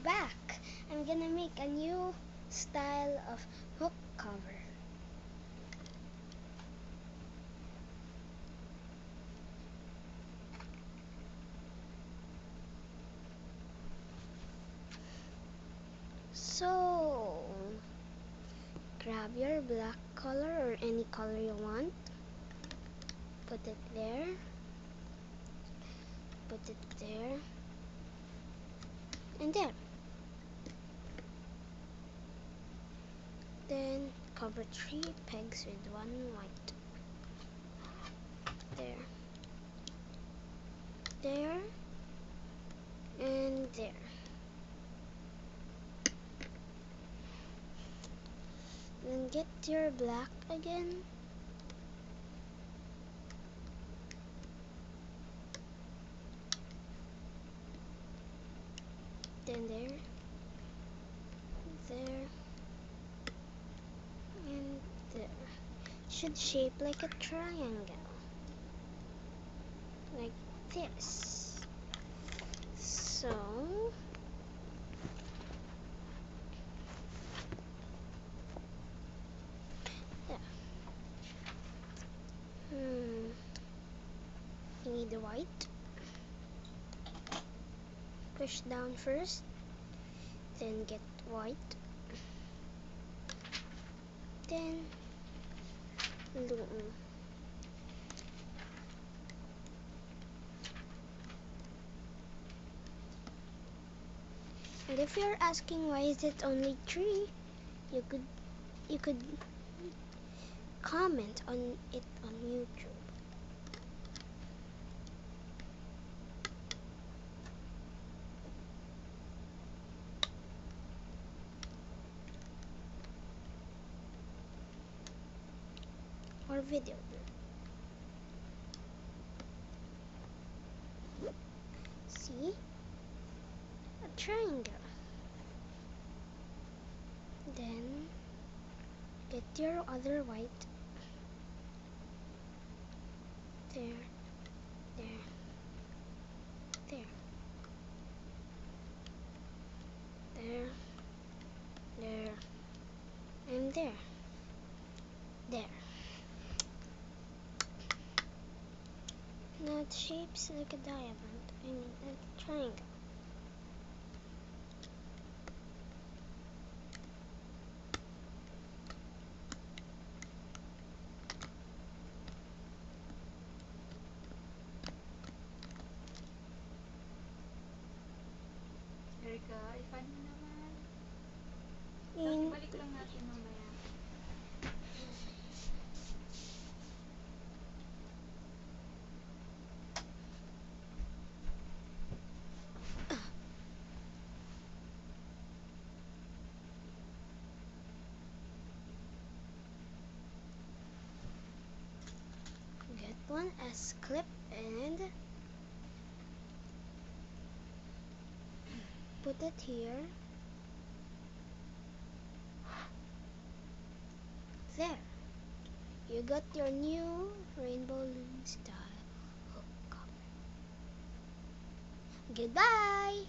back. I'm gonna make a new style of hook cover. So, grab your black color or any color you want. Put it there. Put it there. And there. Then cover 3 pegs with 1 white. There. There. And there. Then get your black again. Then there. There. And there. Should shape like a triangle. Like this. So yeah. You need the white. Push down first, then get white, then glue. And if you're asking why is it only 3, you could comment on it on YouTube. Or video. See? A triangle. Then get your other white. There, there, there, there, there, and there. There. Now it shapes like a diamond. I mean a triangle. Erica, ifan mo naman. In Balik lang natin mamaya. get one S clip and put it here. There. You got your new rainbow loom style hook cover. Goodbye!